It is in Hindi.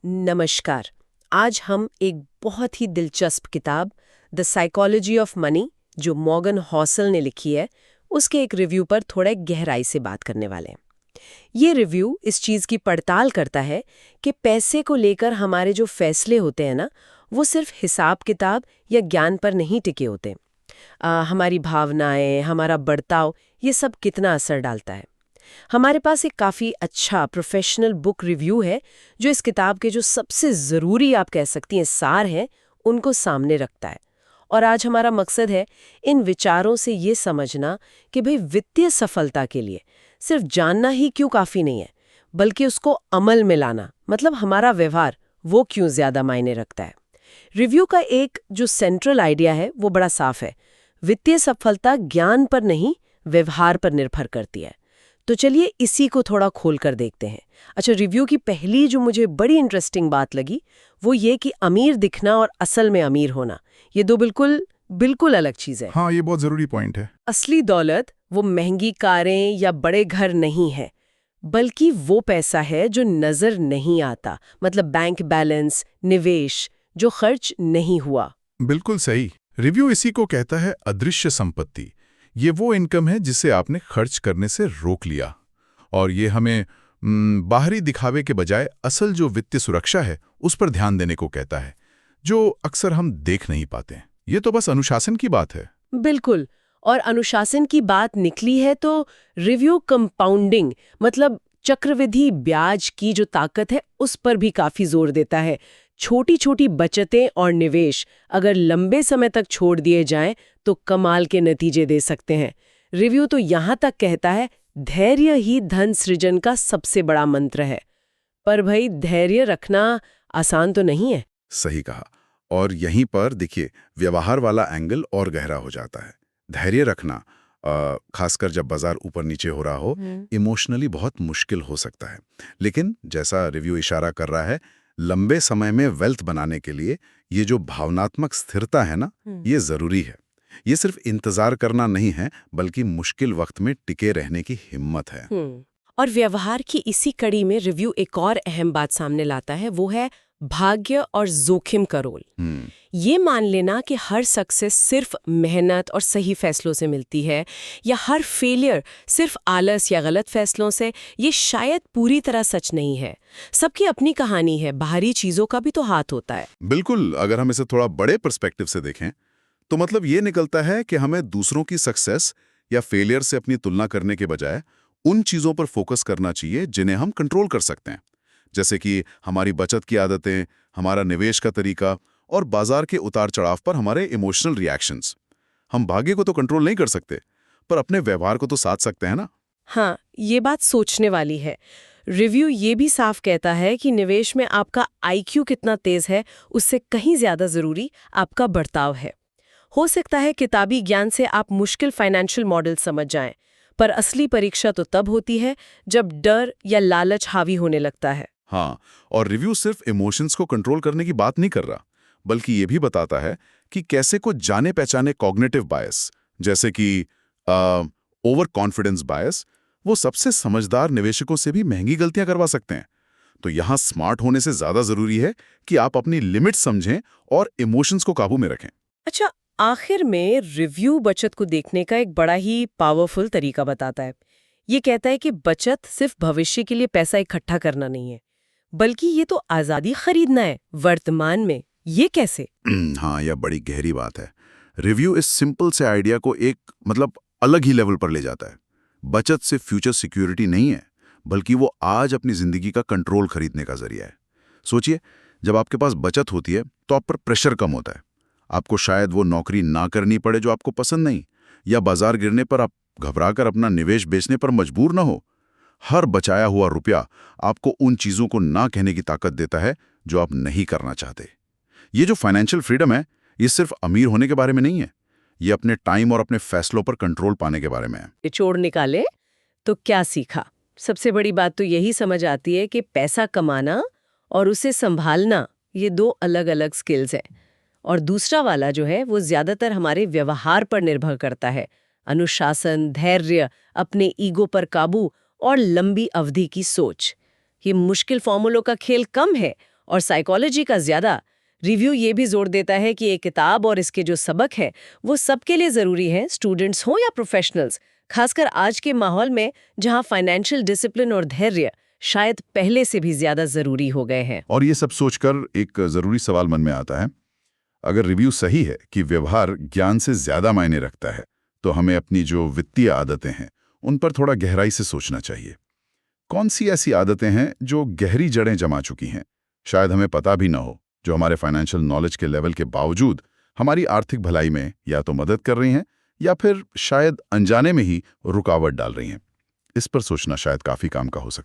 नमस्कार। आज हम एक बहुत ही दिलचस्प किताब द साइकोलॉजी ऑफ मनी जो मॉर्गन हॉसल ने लिखी है उसके एक रिव्यू पर थोड़ा गहराई से बात करने वाले हैं। ये रिव्यू इस चीज़ की पड़ताल करता है कि पैसे को लेकर हमारे जो फैसले होते हैं ना, वो सिर्फ हिसाब किताब या ज्ञान पर नहीं टिके होते। हमारी भावनाएं, हमारा बर्ताव, ये सब कितना असर डालता है। हमारे पास एक काफ़ी अच्छा प्रोफेशनल बुक रिव्यू है जो इस किताब के जो सबसे ज़रूरी आप कह सकती हैं सार हैं उनको सामने रखता है। और आज हमारा मकसद है इन विचारों से ये समझना कि भाई वित्तीय सफलता के लिए सिर्फ जानना ही क्यों काफ़ी नहीं है, बल्कि उसको अमल में लाना, मतलब हमारा व्यवहार, वो क्यों ज़्यादा मायने रखता है। रिव्यू का एक जो सेंट्रल आइडिया है वो बड़ा साफ है। वित्तीय सफलता ज्ञान पर नहीं, व्यवहार पर निर्भर करती है। तो चलिए इसी को थोड़ा खोल कर देखते हैं। अच्छा, रिव्यू की पहली जो मुझे बड़ी इंटरेस्टिंग बात लगी वो ये कि अमीर दिखना और असल में अमीर होना, ये दो बिल्कुल बिल्कुल अलग चीज़ है। हाँ, ये बहुत जरूरी पॉइंट है। असली दौलत वो महंगी कारें या बड़े घर नहीं है, बल्कि वो पैसा है जो नजर नहीं आता, मतलब बैंक बैलेंस, निवेश जो खर्च नहीं हुआ। बिल्कुल सही। रिव्यू इसी को कहता है अदृश्य संपत्ति। ये वो इनकम है जिसे आपने खर्च करने से रोक लिया, और ये हमें बाहरी दिखावे के बजाय असल जो वित्तीय सुरक्षा है उस पर ध्यान देने को कहता है, जो अक्सर हम देख नहीं पाते। ये तो बस अनुशासन की बात है। बिल्कुल। और अनुशासन की बात निकली है तो रिव्यू कंपाउंडिंग, मतलब चक्रवृद्धि ब्याज की जो ताकत है उस पर भी काफी जोर देता है। छोटी छोटी बचतें और निवेश अगर लंबे समय तक छोड़ दिए जाएं तो कमाल के नतीजे दे सकते हैं। रिव्यू तो यहां तक कहता है धैर्य ही धन सृजन का सबसे बड़ा मंत्र है। पर भाई धैर्य रखना आसान तो नहीं है। सही कहा। और यहीं पर देखिए, व्यवहार वाला एंगल और गहरा हो जाता है। धैर्य रखना, खासकर जब बाजार ऊपर नीचे हो रहा हो, इमोशनली बहुत मुश्किल हो सकता है। लेकिन जैसा रिव्यू इशारा कर रहा है, लंबे समय में वेल्थ बनाने के लिए ये जो भावनात्मक स्थिरता है ना, ये जरूरी है। ये सिर्फ इंतजार करना नहीं है, बल्कि मुश्किल वक्त में टिके रहने की हिम्मत है। और व्यवहार की इसी कड़ी में रिव्यू एक और अहम बात सामने लाता है, वो है भाग्य और जोखिम का रोल। ये मान लेना कि हर सक्सेस सिर्फ मेहनत और सही फैसलों से मिलती है, या हर फेलियर सिर्फ आलस या गलत फैसलों से, ये शायद पूरी तरह सच नहीं है। सबकी अपनी कहानी है, बाहरी चीजों का भी तो हाथ होता है। बिल्कुल। अगर हम इसे थोड़ा बड़े पर्सपेक्टिव से देखें तो मतलब ये निकलता है कि हमें दूसरों की सक्सेस या फेलियर से अपनी तुलना करने के बजाय उन चीजों पर फोकस करना चाहिए जिन्हें हम कंट्रोल कर सकते हैं, जैसे कि हमारी बचत की आदतें, हमारा निवेश का तरीका और बाजार के उतार चढ़ाव पर हमारे इमोशनल रिएक्शंस। हम भाग्य को तो कंट्रोल नहीं कर सकते, पर अपने व्यवहार को तो साध सकते हैं ना। हाँ, ये बात सोचने वाली है। रिव्यू ये भी साफ कहता है कि निवेश में आपका आईक्यू कितना तेज है उससे कहीं ज्यादा जरूरी आपका बर्ताव है। हो सकता है किताबी ज्ञान से आप मुश्किल फाइनेंशियल मॉडल समझ जाएं, पर असली परीक्षा तो तब होती है जब डर या लालच हावी होने लगता है। हाँ, और रिव्यू सिर्फ इमोशंस को कंट्रोल करने की बात नहीं कर रहा, बल्कि ये भी बताता है कि कैसे को जाने पहचाने कॉग्निटिव बायस, जैसे कि ओवर कॉन्फिडेंस बायस, वो सबसे समझदार निवेशकों से भी महंगी गलतियां करवा सकते हैं। तो यहाँ स्मार्ट होने से ज्यादा जरूरी है कि आप अपनी लिमिट समझें और इमोशंस को काबू में रखें। अच्छा, आखिर में रिव्यू बचत को देखने का एक बड़ा ही पावरफुल तरीका बताता है। ये कहता है कि बचत सिर्फ भविष्य के लिए पैसा इकट्ठा करना नहीं है, बल्कि ये तो आजादी खरीदना है वर्तमान में। ये कैसे? हाँ, यह बड़ी गहरी बात है। रिव्यू इस सिंपल से आइडिया को एक अलग ही लेवल पर ले जाता है। बचत से फ्यूचर सिक्योरिटी नहीं है, बल्कि वो आज अपनी जिंदगी का कंट्रोल खरीदने का जरिया है। सोचिए, जब आपके पास बचत होती है तो आप पर प्रेशर कम होता है। आपको शायद वो नौकरी ना करनी पड़े जो आपको पसंद नहीं, या बाजार गिरने पर आप घबराकर अपना निवेश बेचने पर मजबूर ना हो। हर बचाया हुआ रुपया आपको उन चीजों को ना कहने की ताकत देता है जो आप नहीं करना चाहते। ये जो फाइनेंशियल फ्रीडम है, ये सिर्फ अमीर होने के बारे में नहीं है, ये अपने टाइम और अपने फैसलों पर कंट्रोल पाने के बारे में है। निचोड़ निकाले तो क्या सीखा? सबसे बड़ी बात तो यही समझ आती है कि पैसा कमाना और उसे संभालना ये दो अलग अलग स्किल्स हैं। और दूसरा वाला जो है वो ज्यादातर हमारे व्यवहार पर निर्भर करता है। अनुशासन, धैर्य, अपने ईगो पर काबू और लंबी अवधि की सोच। ये मुश्किल फॉर्मूलों का खेल कम है और साइकोलॉजी का ज्यादा। रिव्यू ये भी जोर देता है कि ये किताब और इसके जो सबक है वो सबके लिए जरूरी है, स्टूडेंट्स हो या प्रोफेशनल्स, खासकर आज के माहौल में जहां फाइनेंशियल डिसिप्लिन और धैर्य शायद पहले से भी ज्यादा जरूरी हो गए हैं। और ये सब सोचकर एक जरूरी सवाल मन में आता है, अगर रिव्यू सही है कि व्यवहार ज्ञान से ज्यादा मायने रखता है, तो हमें अपनी जो वित्तीय आदतें हैं उन पर थोड़ा गहराई से सोचना चाहिए। कौन सी ऐसी आदतें हैं जो गहरी जड़ें जमा चुकी हैं, शायद हमें पता भी ना हो, जो हमारे फाइनेंशियल नॉलेज के लेवल के बावजूद हमारी आर्थिक भलाई में या तो मदद कर रही हैं या फिर शायद अनजाने में ही रुकावट डाल रही हैं। इस पर सोचना शायद काफी काम का हो सकता है।